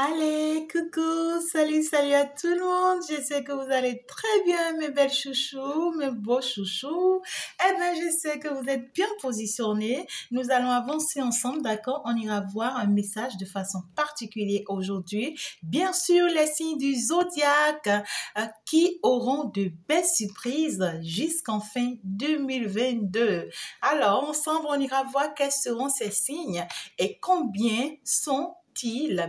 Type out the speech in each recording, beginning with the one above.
Allez, coucou, salut à tout le monde. Je sais que vous allez très bien, mes belles chouchous, mes beaux chouchous. Eh bien, je sais que vous êtes bien positionnés. Nous allons avancer ensemble, d'accord? On ira voir un message de façon particulière aujourd'hui. Bien sûr, les signes du zodiaque qui auront de belles surprises jusqu'en fin 2022. Alors, ensemble, on ira voir quels seront ces signes et combien sont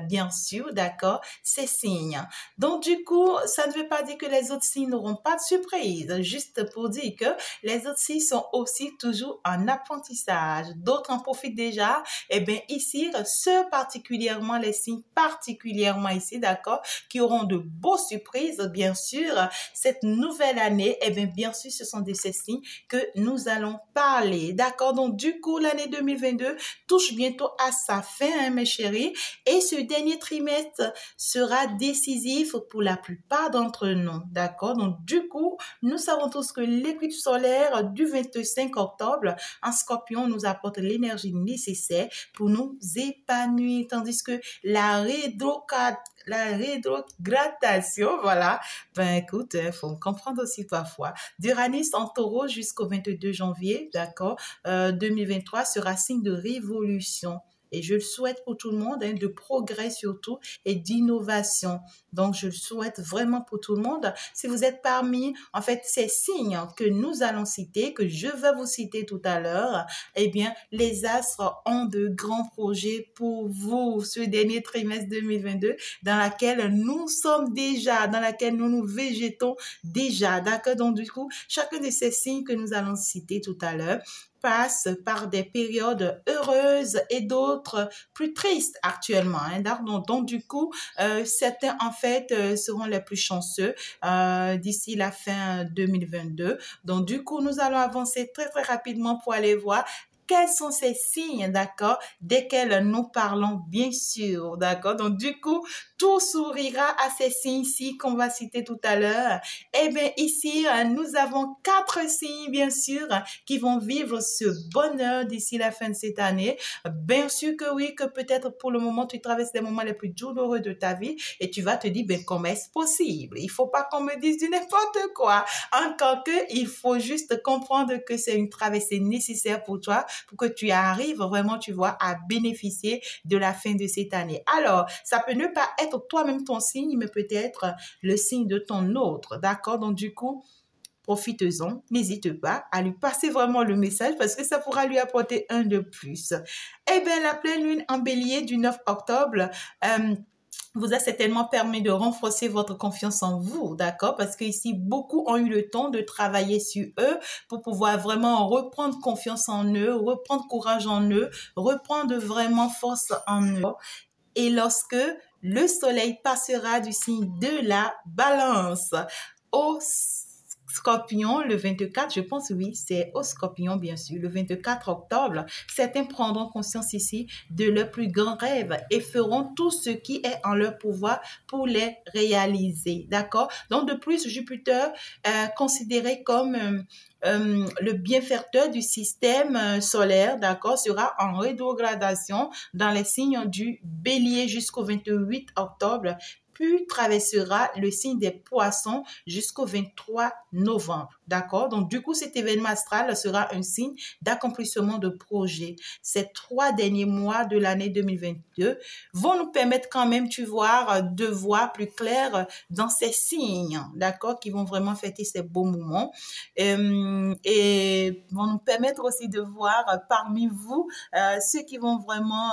bien sûr, d'accord, ces signes. Donc, du coup, ça ne veut pas dire que les autres signes n'auront pas de surprise, juste pour dire que les autres signes sont aussi toujours en apprentissage. D'autres en profitent déjà. Eh bien, ici, ceux particulièrement, les signes particulièrement ici, d'accord, qui auront de beaux surprises, bien sûr, cette nouvelle année, eh bien sûr, ce sont de ces signes que nous allons parler, d'accord. Donc, du coup, l'année 2022 touche bientôt à sa fin, hein, mes chéris. Et ce dernier trimestre sera décisif pour la plupart d'entre nous, d'accord? Donc, du coup, nous savons tous que l'éclipse solaire du 25 octobre en Scorpion nous apporte l'énergie nécessaire pour nous épanouir, tandis que la rétrogradation, voilà, ben écoute, faut me comprendre aussi parfois. D'Uranus en Taureau jusqu'au 22 janvier, d'accord, 2023 sera signe de révolution. Et je le souhaite pour tout le monde, hein, de progrès surtout et d'innovation. Donc, je le souhaite vraiment pour tout le monde. Si vous êtes parmi, en fait, ces signes que nous allons citer, que je vais vous citer tout à l'heure, eh bien, les astres ont de grands projets pour vous ce dernier trimestre 2022 dans laquelle nous sommes déjà, dans laquelle nous nous végétons déjà. D'accord? Donc, du coup, chacun de ces signes que nous allons citer tout à l'heure passe par des périodes heureuses et d'autres plus tristes actuellement. Hein. Donc, du coup, certains, en fait, seront les plus chanceux d'ici la fin 2022. Donc, du coup, nous allons avancer très rapidement pour aller voir quels sont ces signes, d'accord, desquels nous parlons, bien sûr, d'accord. Donc, du coup, tout sourira à ces signes-ci qu'on va citer tout à l'heure. Eh bien, ici, nous avons 4 signes, bien sûr, qui vont vivre ce bonheur d'ici la fin de cette année. Bien sûr que oui, que peut-être pour le moment, tu traverses les moments les plus douloureux de ta vie et tu vas te dire, ben, comment est-ce possible? Il faut pas qu'on me dise du n'importe quoi. Encore que, il faut juste comprendre que c'est une traversée nécessaire pour toi, pour que tu arrives vraiment, tu vois, à bénéficier de la fin de cette année. Alors, ça peut ne pas être toi-même ton signe, mais peut-être le signe de ton autre, d'accord? Donc, du coup, profitez-en, n'hésite pas à lui passer vraiment le message parce que ça pourra lui apporter un de plus. Eh bien, la pleine lune en bélier du 9 octobre, vous a certainement permis de renforcer votre confiance en vous, d'accord? Parce que ici, beaucoup ont eu le temps de travailler sur eux pour pouvoir vraiment reprendre confiance en eux, reprendre courage en eux, reprendre vraiment force en eux. Et lorsque le soleil passera du signe de la balance au Scorpion, le 24, je pense, oui, c'est au Scorpion, bien sûr, le 24 octobre, certains prendront conscience ici de leurs plus grands rêves et feront tout ce qui est en leur pouvoir pour les réaliser, d'accord? Donc, de plus, Jupiter, considéré comme le bienfaiteur du système solaire, d'accord, sera en rétrogradation dans les signes du Bélier jusqu'au 28 octobre, puis traversera le signe des Poissons jusqu'au 23 novembre. D'accord? Donc, du coup, cet événement astral sera un signe d'accomplissement de projet. Ces 3 derniers mois de l'année 2022 vont nous permettre quand même, tu vois, de voir plus clair dans ces signes, d'accord, qui vont vraiment fêter ces beaux moments et vont nous permettre aussi de voir parmi vous ceux qui vont vraiment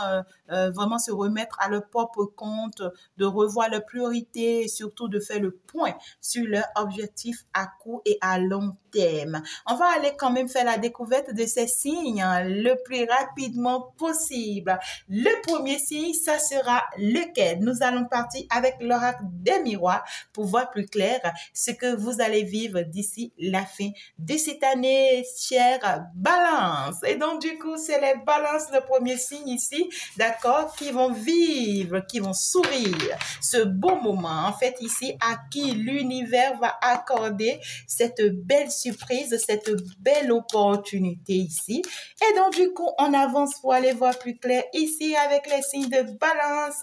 se remettre à leur propre compte, de revoir leurs priorités et surtout de faire le point sur leurs objectifs à court et à long terme. On va aller quand même faire la découverte de ces signes le plus rapidement possible. Le premier signe, ça sera lequel? Nous allons partir avec l'oracle des miroirs pour voir plus clair ce que vous allez vivre d'ici la fin de cette année, chère Balance. Et donc, du coup, c'est les Balances, le premier signe ici, d'accord, qui vont vivre, qui vont sourire ce beau moment, en fait, ici, à qui l'univers va accorder cette belle belle surprise, cette belle opportunité ici. Et donc, du coup, on avance pour aller voir plus clair ici avec les signes de balance.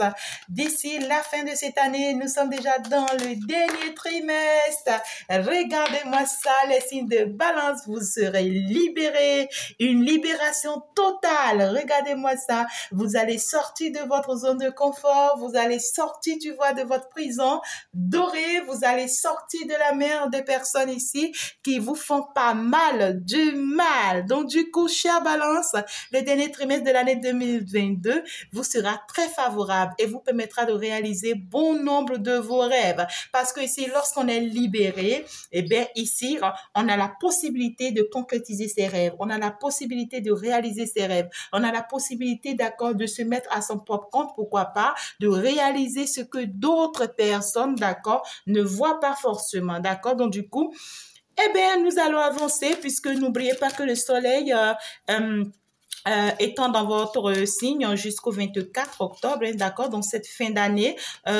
D'ici la fin de cette année, nous sommes déjà dans le dernier trimestre. Regardez-moi ça, les signes de balance, vous serez libérés. Une libération totale. Regardez-moi ça. Vous allez sortir de votre zone de confort. Vous allez sortir, tu vois, de votre prison dorée. Vous allez sortir de la mer des personnes ici qui vous font pas mal, du mal. Donc, du coup, chère balance, le dernier trimestre de l'année 2022 vous sera très favorable et vous permettra de réaliser bon nombre de vos rêves. Parce que ici, lorsqu'on est libéré, eh bien, ici, on a la possibilité de concrétiser ses rêves. On a la possibilité de réaliser ses rêves. On a la possibilité, d'accord, de se mettre à son propre compte, pourquoi pas, de réaliser ce que d'autres personnes, d'accord, ne voient pas forcément, d'accord. Donc, du coup, eh bien, nous allons avancer puisque n'oubliez pas que le soleil étant dans votre signe jusqu'au 24 octobre, d'accord, donc cette fin d'année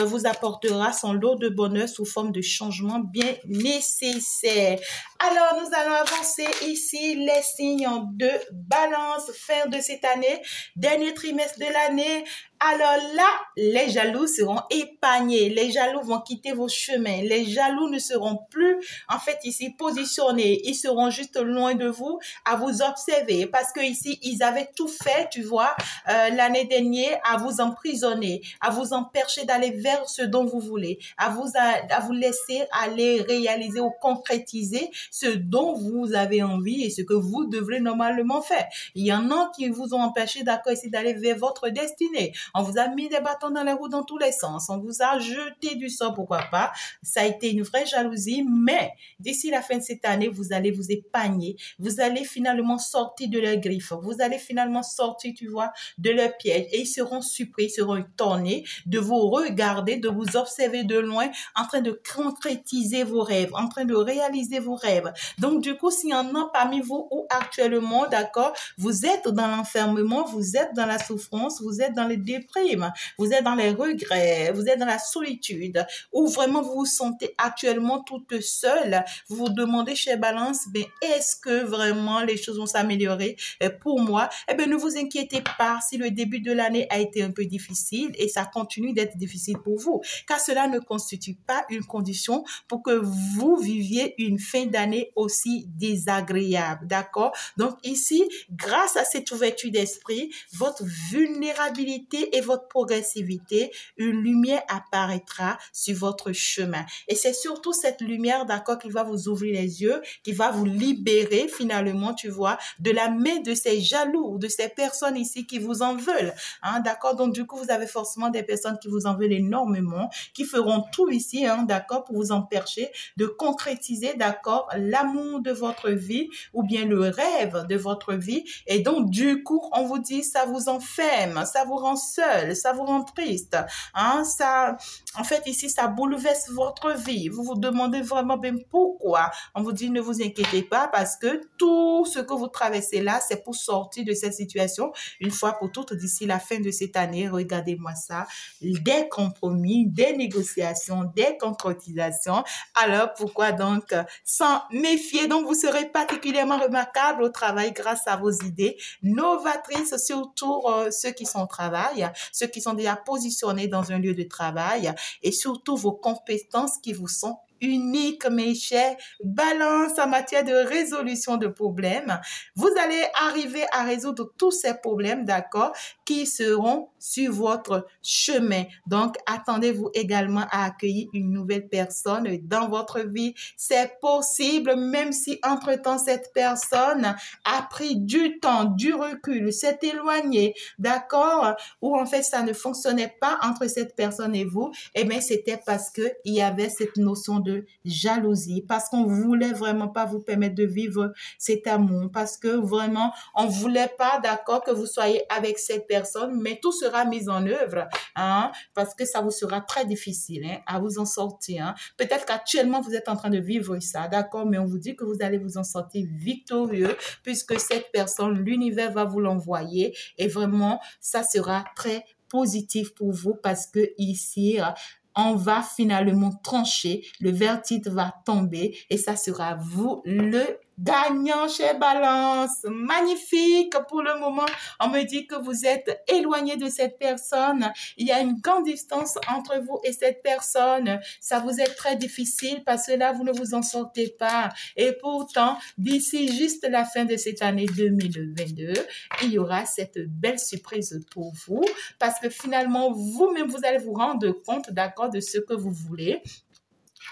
vous apportera son lot de bonheur sous forme de changements bien nécessaires. Alors, nous allons avancer ici les signes de balance, fin de cette année, dernier trimestre de l'année. Alors là, les jaloux seront épargnés. Les jaloux vont quitter vos chemins. Les jaloux ne seront plus, en fait, ici, positionnés. Ils seront juste loin de vous à vous observer parce que ici, ils avaient tout fait, tu vois, l'année dernière, à vous emprisonner, à vous empêcher d'aller vers ce dont vous voulez, à vous laisser aller réaliser ou concrétiser ce dont vous avez envie et ce que vous devrez normalement faire. Il y en a qui vous ont empêché, d'accord, ici, d'aller vers votre destinée. On vous a mis des bâtons dans les roues dans tous les sens. On vous a jeté du sort, pourquoi pas. Ça a été une vraie jalousie, mais d'ici la fin de cette année, vous allez vous épargner. Vous allez finalement sortir de leurs griffes. Vous allez finalement sortir, tu vois, de leurs pièges. Et ils seront surpris, ils seront étonnés de vous regarder, de vous observer de loin, en train de concrétiser vos rêves, en train de réaliser vos rêves. Donc, du coup, s'il y en a parmi vous où actuellement, d'accord, vous êtes dans l'enfermement, vous êtes dans la souffrance, vous êtes dans les déprimes, vous êtes dans les regrets, vous êtes dans la solitude, ou vraiment vous vous sentez actuellement toute seule, vous vous demandez chez Balance, ben, est-ce que vraiment les choses vont s'améliorer pour moi? Eh bien, ne vous inquiétez pas si le début de l'année a été un peu difficile et ça continue d'être difficile pour vous, car cela ne constitue pas une condition pour que vous viviez une fin d'année aussi désagréable, d'accord? Donc ici, grâce à cette ouverture d'esprit, votre vulnérabilité et votre progressivité, une lumière apparaîtra sur votre chemin. Et c'est surtout cette lumière, d'accord, qui va vous ouvrir les yeux, qui va vous libérer finalement, tu vois, de la main de ces jaloux, de ces personnes ici qui vous en veulent. Hein, d'accord? Donc, du coup, vous avez forcément des personnes qui vous en veulent énormément, qui feront tout ici, hein, d'accord, pour vous empêcher de concrétiser, d'accord, l'amour de votre vie ou bien le rêve de votre vie. Et donc, du coup, on vous dit, ça vous enferme, ça vous rend seul, ça vous rend triste. Hein, ça, en fait, ici, ça bouleverse votre vie. Vous vous demandez vraiment bien pourquoi. On vous dit, ne vous inquiétez pas parce que tout ce que vous traversez là, c'est pour sortir de cette situation une fois pour toutes d'ici la fin de cette année. Regardez-moi ça. Des compromis, des négociations, des concrétisations. Alors, pourquoi donc s'en méfier? Donc, vous serez particulièrement remarquable au travail grâce à vos idées novatrices, surtout ceux qui sont au travail, ceux qui sont déjà positionnés dans un lieu de travail et surtout vos compétences qui vous sont uniques, mes chers. Balance en matière de résolution de problèmes. Vous allez arriver à résoudre tous ces problèmes, d'accord, qui seront sur votre chemin. Donc, attendez-vous également à accueillir une nouvelle personne dans votre vie. C'est possible, même si entre-temps, cette personne a pris du temps, du recul, s'est éloignée, d'accord, ou en fait, ça ne fonctionnait pas entre cette personne et vous, eh bien, c'était parce qu'il y avait cette notion de jalousie, parce qu'on voulait vraiment pas vous permettre de vivre cet amour, parce que vraiment, on voulait pas, d'accord, que vous soyez avec cette personne, mais tout sera mis en œuvre, hein, parce que ça vous sera très difficile, hein, à vous en sortir, hein. Peut-être qu'actuellement, vous êtes en train de vivre ça, d'accord, mais on vous dit que vous allez vous en sortir victorieux, puisque cette personne, l'univers va vous l'envoyer, et vraiment, ça sera très positif pour vous, parce que ici, on va finalement trancher, le verdict va tomber et ça sera vous le gagnant chez Balance. Magnifique pour le moment. On me dit que vous êtes éloigné de cette personne. Il y a une grande distance entre vous et cette personne. Ça vous est très difficile parce que là, vous ne vous en sortez pas. Et pourtant, d'ici juste la fin de cette année 2022, il y aura cette belle surprise pour vous parce que finalement, vous-même, vous allez vous rendre compte, d'accord, de ce que vous voulez.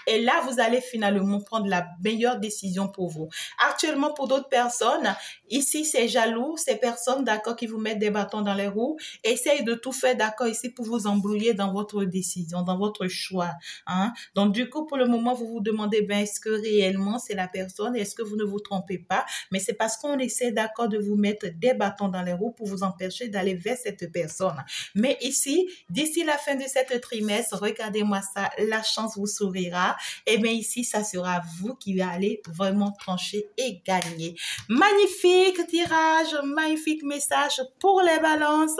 Et là, vous allez finalement prendre la meilleure décision pour vous. Actuellement, pour d'autres personnes, ici, c'est jaloux, ces personnes, d'accord, qui vous mettent des bâtons dans les roues, essayent de tout faire, d'accord, ici, pour vous embrouiller dans votre décision, dans votre choix. Hein? Donc, du coup, pour le moment, vous vous demandez, ben, est-ce que réellement, c'est la personne? Est-ce que vous ne vous trompez pas? Mais c'est parce qu'on essaie, d'accord, de vous mettre des bâtons dans les roues pour vous empêcher d'aller vers cette personne. Mais ici, d'ici la fin de cette trimestre, regardez-moi ça, la chance vous sourira. Et bien ici, ça sera vous qui allez vraiment trancher et gagner. Magnifique tirage, magnifique message pour les balances.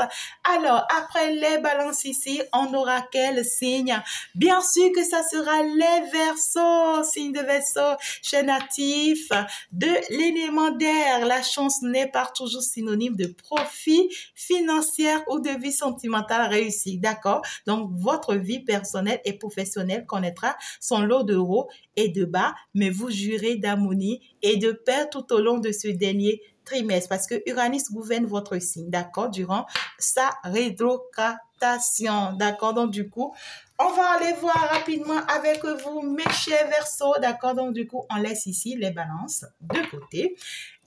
Alors, après les balances ici, on aura quel signe? Bien sûr que ça sera les Verseaux, signe de Verseau, chez natif de l'élément d'air. La chance n'est pas toujours synonyme de profit financier ou de vie sentimentale réussie, d'accord? Donc, votre vie personnelle et professionnelle connaîtra son lot de hauts et de bas, mais vous jurez d'harmonie et de paix tout au long de ce dernier trimestre parce que Uranus gouverne votre signe, d'accord, durant sa rétrogradation, d'accord. Donc, du coup, on va aller voir rapidement avec vous, mes chers Verseaux, d'accord. Donc, du coup, on laisse ici les balances de côté.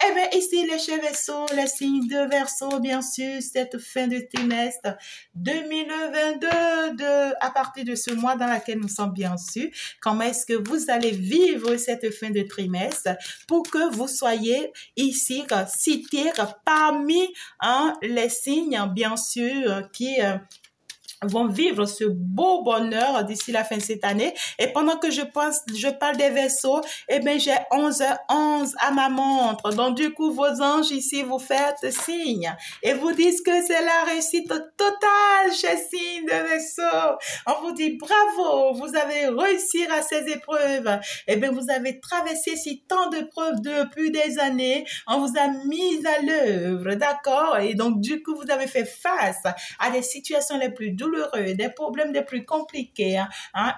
Eh bien, ici, les chers Verseaux, les signes de Verseau, bien sûr, cette fin de trimestre 2022, à partir de ce mois dans lequel nous sommes, bien sûr, comment est-ce que vous allez vivre cette fin de trimestre pour que vous soyez ici cités parmi les signes, bien sûr, qui vont vivre ce beau bonheur d'ici la fin de cette année. Et pendant que je parle des Verseaux, eh bien, j'ai 11h11 à ma montre. Donc, du coup, vos anges ici vous faites signe et vous disent que c'est la réussite totale chez signe de Verseau. On vous dit bravo, vous avez réussi à ces épreuves. Eh bien, vous avez traversé si tant de preuves depuis des années. On vous a mis à l'œuvre, d'accord? Et donc, du coup, vous avez fait face à des situations les plus douloureux, des problèmes les plus compliqués.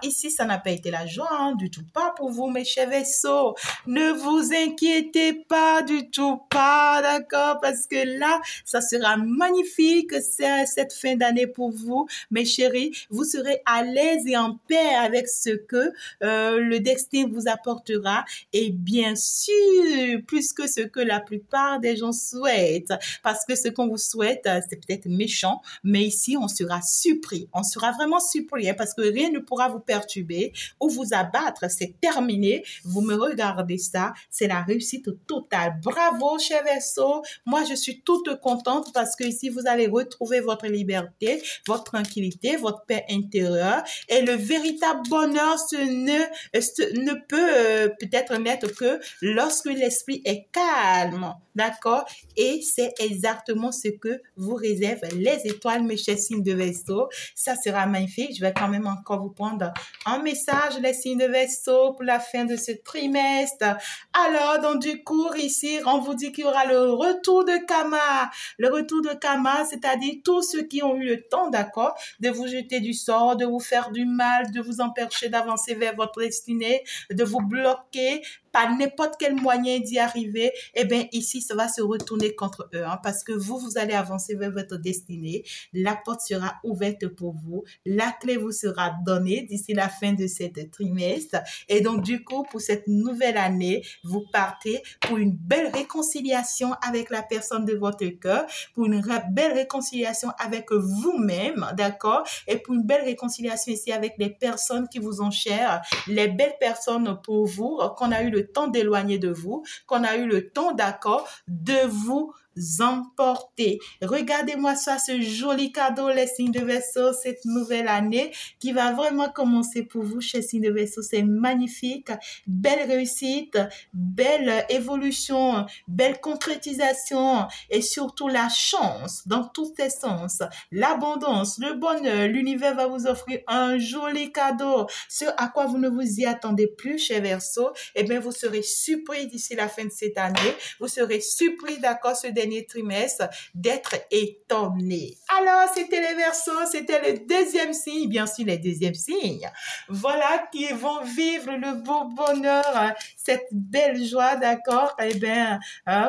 Ici, ça n'a pas été la joie, du tout pas pour vous, mes chers Verseaux. Ne vous inquiétez pas du tout pas, d'accord, parce que là, ça sera magnifique cette fin d'année pour vous, mes chéris. Vous serez à l'aise et en paix avec ce que le destin vous apportera et bien sûr, plus que ce que la plupart des gens souhaitent, parce que ce qu'on vous souhaite, c'est peut-être méchant, mais ici, on sera surpris. On sera vraiment surpris parce que rien ne pourra vous perturber ou vous abattre. C'est terminé. Vous me regardez ça. C'est la réussite totale. Bravo, cher Verseau. Moi, je suis toute contente parce que ici, vous allez retrouver votre liberté, votre tranquillité, votre paix intérieure et le véritable bonheur ne peut peut-être naître que lorsque l'esprit est calme. D'accord? Et c'est exactement ce que vous réservent les étoiles, mes chers signes de Verseau. Ça sera magnifique. Je vais quand même encore vous prendre un message, les signes de Verseau, pour la fin de ce trimestre. Alors, donc du coup, ici, on vous dit qu'il y aura le retour de Karma. Le retour de Karma, c'est-à-dire tous ceux qui ont eu le temps, d'accord, de vous jeter du sort, de vous faire du mal, de vous empêcher d'avancer vers votre destinée, de vous bloquer par n'importe quel moyen d'y arriver, eh bien, ici, ça va se retourner contre eux, parce que vous allez avancer vers votre destinée. La porte sera ouverte pour vous. La clé vous sera donnée d'ici la fin de cet trimestre. Et donc, du coup, pour cette nouvelle année, vous partez pour une belle réconciliation avec la personne de votre cœur, pour une belle réconciliation avec vous-même, d'accord? Et pour une belle réconciliation ici avec les personnes qui vous ont chères, les belles personnes pour vous, qu'on a eu le temps d'éloigner de vous, qu'on a eu le temps, d'accord, de vous emporter. Regardez-moi ça, ce joli cadeau, les signes de Verseau, cette nouvelle année qui va vraiment commencer pour vous, chers signes de Verseau. C'est magnifique, belle réussite, belle évolution, belle concrétisation et surtout la chance dans tous ses sens, l'abondance, le bonheur. L'univers va vous offrir un joli cadeau, ce à quoi vous ne vous y attendez plus, chers Verseau. Eh bien, vous serez surpris d'ici la fin de cette année. Vous serez surpris, d'accord, ce dernier trimestre, d'être étonné. Alors, c'était les Verseaux, c'était le deuxième signe, bien sûr, les deuxièmes signes. Voilà, qui vont vivre le beau bonheur, cette belle joie, d'accord. Eh bien,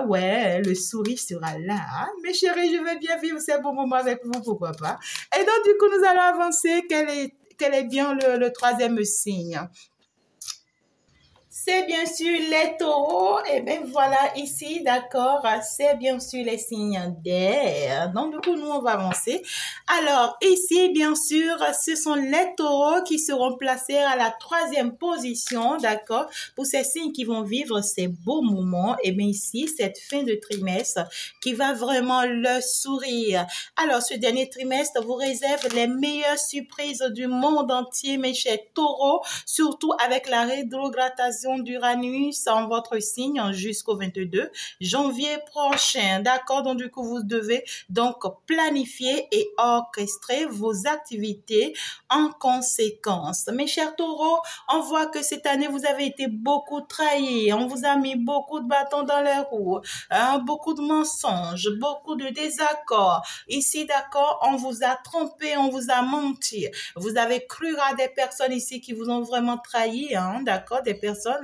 ouais, le sourire sera là. Hein? Mes chéris, je veux bien vivre ces beaux moments avec vous, pourquoi pas. Et donc, du coup, nous allons avancer. Quel est bien le troisième signe? C'est bien sûr les taureaux. Et bien voilà ici, d'accord, c'est bien sûr les signes d'air. Donc du coup, nous, on va avancer. Alors ici, bien sûr, ce sont les taureaux qui seront placés à la troisième position, d'accord, pour ces signes qui vont vivre ces beaux moments. Et bien ici, cette fin de trimestre qui va vraiment leur sourire. Alors ce dernier trimestre vous réserve les meilleures surprises du monde entier, mes chers taureaux, surtout avec la rétrogradation d'Uranus en votre signe jusqu'au 22 janvier prochain. D'accord? Donc, du coup, vous devez donc planifier et orchestrer vos activités en conséquence. Mes chers taureaux, on voit que cette année, vous avez été beaucoup trahis. On vous a mis beaucoup de bâtons dans les roues, beaucoup de mensonges, beaucoup de désaccords. Ici, d'accord, on vous a trompé, on vous a menti. Vous avez cru à des personnes ici qui vous ont vraiment trahi, hein, d'accord, des personnes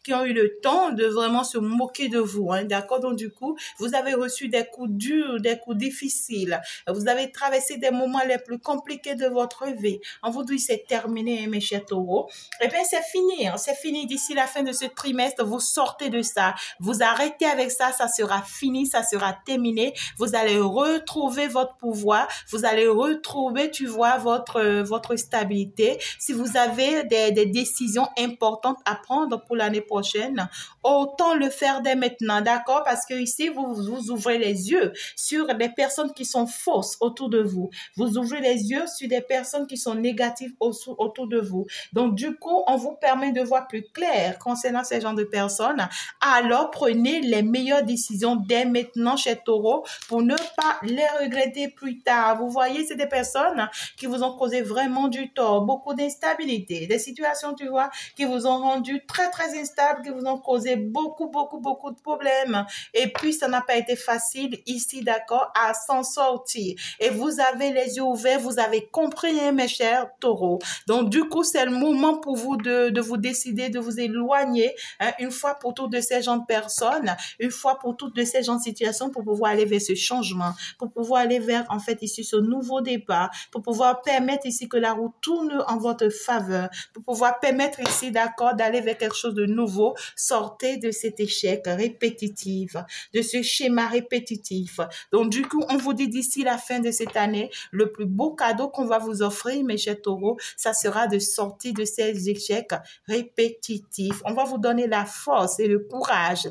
qui ont eu le temps de vraiment se moquer de vous, hein, d'accord. Donc du coup, vous avez reçu des coups durs, des coups difficiles. Vous avez traversé des moments les plus compliqués de votre vie. On vous dit c'est terminé, mes chers taureaux. Eh bien, c'est fini, hein, c'est fini. D'ici la fin de ce trimestre, vous sortez de ça. Vous arrêtez avec ça, ça sera fini, ça sera terminé. Vous allez retrouver votre pouvoir. Vous allez retrouver, tu vois, votre stabilité. Si vous avez des décisions importantes à prendre pour l'année prochaine, autant le faire dès maintenant, d'accord? Parce que ici, vous ouvrez les yeux sur des personnes qui sont fausses autour de vous. Vous ouvrez les yeux sur des personnes qui sont négatives autour de vous. Donc, du coup, on vous permet de voir plus clair concernant ces genres de personnes. Alors, prenez les meilleures décisions dès maintenant chez Taureau pour ne pas les regretter plus tard. Vous voyez, c'est des personnes qui vous ont causé vraiment du tort, beaucoup d'instabilité, des situations, tu vois, qui vous ont rendu très, très instable, qui vous ont causé beaucoup de problèmes. Et puis, ça n'a pas été facile ici, d'accord, à s'en sortir. Et vous avez les yeux ouverts, vous avez compris, hein, mes chers taureaux. Donc, du coup, c'est le moment pour vous de vous décider, de vous éloigner, hein, une fois pour toutes de ces gens de personnes, une fois pour toutes de ces gens de situations pour pouvoir aller vers ce changement, pour pouvoir aller vers, en fait, ici, ce nouveau départ, pour pouvoir permettre ici que la roue tourne en votre faveur, pour pouvoir permettre ici, d'accord, d'aller vers quelque chose de nouveau. Sortez de cet échec répétitif, de ce schéma répétitif. Donc, du coup, on vous dit d'ici la fin de cette année, le plus beau cadeau qu'on va vous offrir, mes chers taureaux, ça sera de sortir de ces échecs répétitifs. On va vous donner la force et le courage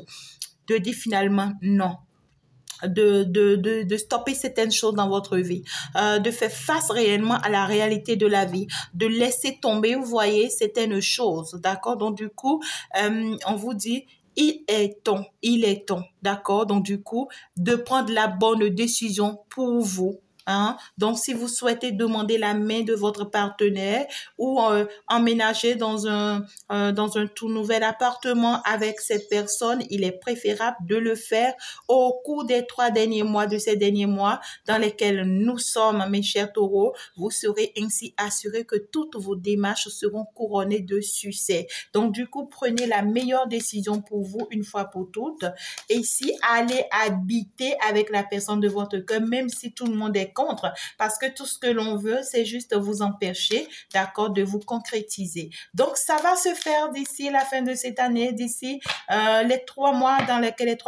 de dire finalement non. De stopper certaines choses dans votre vie, de faire face réellement à la réalité de la vie, de laisser tomber, vous voyez, certaines choses, d'accord? Donc, du coup, on vous dit, il est temps, d'accord? Donc, du coup, de prendre la bonne décision pour vous. Hein? Donc, si vous souhaitez demander la main de votre partenaire ou emménager dans un tout nouvel appartement avec cette personne, il est préférable de le faire au cours des 3 derniers mois, de ces derniers mois dans lesquels nous sommes, mes chers taureaux. Vous serez ainsi assurés que toutes vos démarches seront couronnées de succès. Donc, du coup, prenez la meilleure décision pour vous une fois pour toutes. Et ici, allez habiter avec la personne de votre cœur, même si tout le monde est contre, parce que tout ce que l'on veut, c'est juste vous empêcher, d'accord, de vous concrétiser. Donc, ça va se faire d'ici la fin de cette année, d'ici les 3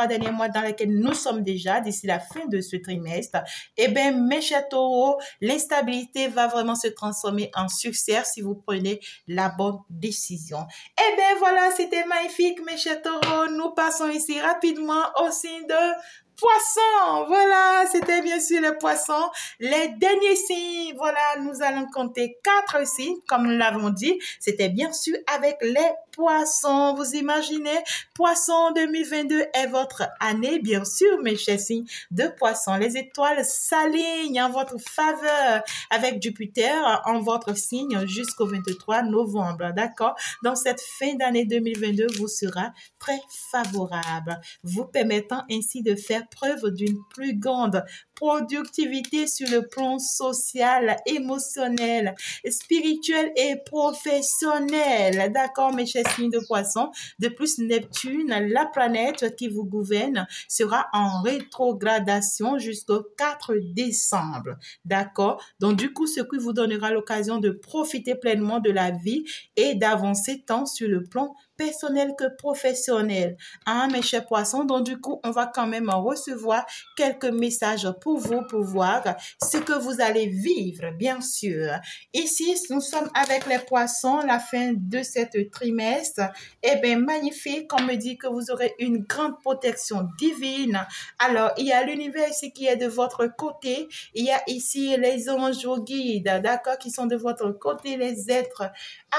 derniers mois dans lesquels nous sommes déjà, d'ici la fin de ce trimestre. Eh bien, mes chers taureaux, l'instabilité va vraiment se transformer en succès si vous prenez la bonne décision. Eh bien, voilà, c'était magnifique, mes chers taureaux. Nous passons ici rapidement au signe de Poissons, voilà, c'était bien sûr les poissons. Les derniers signes, voilà, nous allons compter 4 signes, comme nous l'avons dit. C'était bien sûr avec les poissons. Vous imaginez, poisson 2022 est votre année, bien sûr, mes chers signes de poissons. Les étoiles s'alignent en votre faveur avec Jupiter en votre signe jusqu'au 23 novembre, d'accord? Dans cette fin d'année 2022 vous sera très favorable, vous permettant ainsi de faire preuve d'une plus grande productivité sur le plan social, émotionnel, spirituel et professionnel. D'accord, mes chers signes de poisson? De plus, Neptune, la planète qui vous gouverne, sera en rétrogradation jusqu'au 4 décembre. D'accord? Donc, du coup, ce qui vous donnera l'occasion de profiter pleinement de la vie et d'avancer tant sur le plan personnel que professionnel. Hein, mes chers poissons? Donc, du coup, on va quand même recevoir quelques messages pour vous, pour voir ce que vous allez vivre, bien sûr. Ici, nous sommes avec les poissons, la fin de cette trimestre. Eh bien, magnifique, on me dit que vous aurez une grande protection divine. Alors, il y a l'univers ici qui est de votre côté. Il y a ici les anges guides, d'accord, qui sont de votre côté, les êtres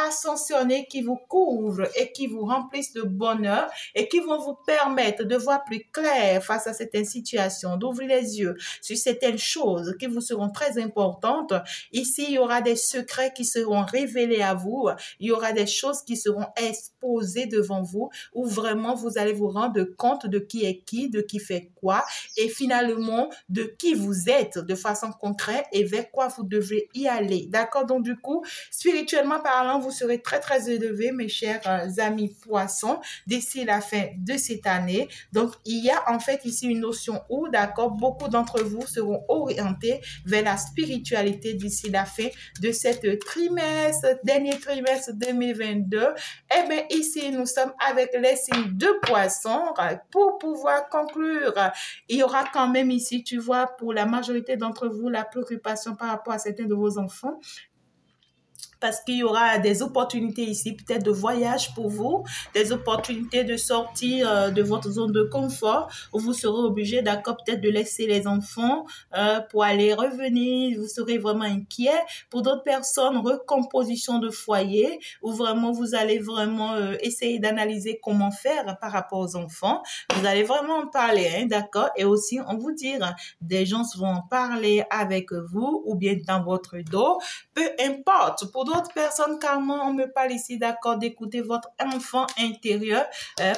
ascensionnés qui vous couvrent et qui vous remplissent de bonheur et qui vont vous permettre de voir plus clair face à cette situation, d'ouvrir les yeux sur certaines choses qui vous seront très importantes. Ici, il y aura des secrets qui seront révélés à vous. Il y aura des choses qui seront exposées devant vous où vraiment vous allez vous rendre compte de qui est qui, de qui fait quoi et finalement de qui vous êtes de façon concrète et vers quoi vous devez y aller. D'accord? Donc, du coup, spirituellement parlant, vous serez très, très élevés, mes chers amis poissons, d'ici la fin de cette année. Donc, il y a en fait ici une notion où, d'accord, beaucoup d'entre vous seront orientés vers la spiritualité d'ici la fin de cette trimestre, dernier trimestre 2022. Eh bien, ici, nous sommes avec les signes de poissons. Pour pouvoir conclure, il y aura quand même ici, tu vois, pour la majorité d'entre vous, la préoccupation par rapport à certains de vos enfants, parce qu'il y aura des opportunités ici, peut-être de voyage pour vous, des opportunités de sortir de votre zone de confort, où vous serez obligé, d'accord, peut-être de laisser les enfants pour aller revenir, vous serez vraiment inquiet. Pour d'autres personnes, recomposition de foyer, où vraiment vous allez vraiment essayer d'analyser comment faire par rapport aux enfants. Vous allez vraiment en parler, hein, d'accord, et aussi on vous dira, des gens vont en parler avec vous ou bien dans votre dos, peu importe. Pour d'autres personnes, carrément, on me parle ici, d'accord, d'écouter votre enfant intérieur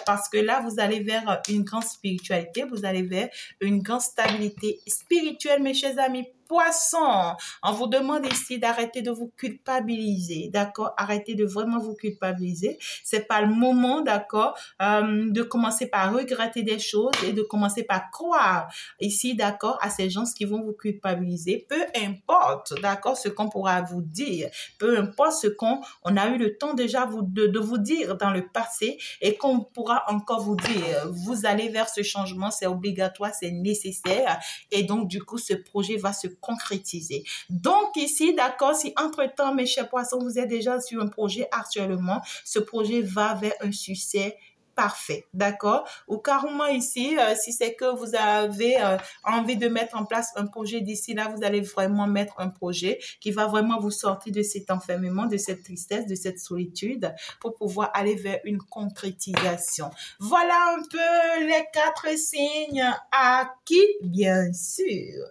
parce que là, vous allez vers une grande spiritualité, vous allez vers une grande stabilité spirituelle, mes chers amis poissons. On vous demande ici d'arrêter de vous culpabiliser, d'accord? Arrêtez de vraiment vous culpabiliser. C'est pas le moment, d'accord, de commencer par regretter des choses et de commencer par croire ici, d'accord, à ces gens qui vont vous culpabiliser. Peu importe, d'accord, ce qu'on pourra vous dire, peu importe ce qu'on a eu le temps déjà de vous dire dans le passé et qu'on pourra encore vous dire. Vous allez vers ce changement, c'est obligatoire, c'est nécessaire et donc du coup, ce projet va se concrétiser. Donc ici, d'accord, si entre-temps, mes chers poissons, vous êtes déjà sur un projet actuellement, ce projet va vers un succès parfait, d'accord? Ou carrément ici, si c'est que vous avez envie de mettre en place un projet d'ici là, vous allez vraiment mettre un projet qui va vraiment vous sortir de cet enfermement, de cette tristesse, de cette solitude pour pouvoir aller vers une concrétisation. Voilà un peu les 4 signes à qui, bien sûr,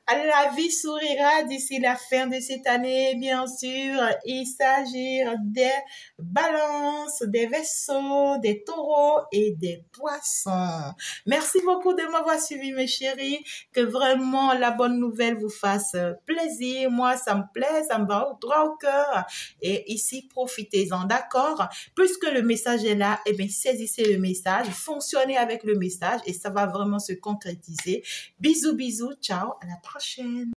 la vie sourira d'ici la fin de cette année, bien sûr. Il s'agit des balances, des vaisseaux, des taureaux et des poissons. Merci beaucoup de m'avoir suivi, mes chéris. Que vraiment la bonne nouvelle vous fasse plaisir. Moi, ça me plaît, ça me va au droit au cœur. Et ici, profitez-en, d'accord? Puisque le message est là, eh bien, saisissez le message, fonctionnez avec le message et ça va vraiment se concrétiser. Bisous, bisous, ciao, à la prochaine.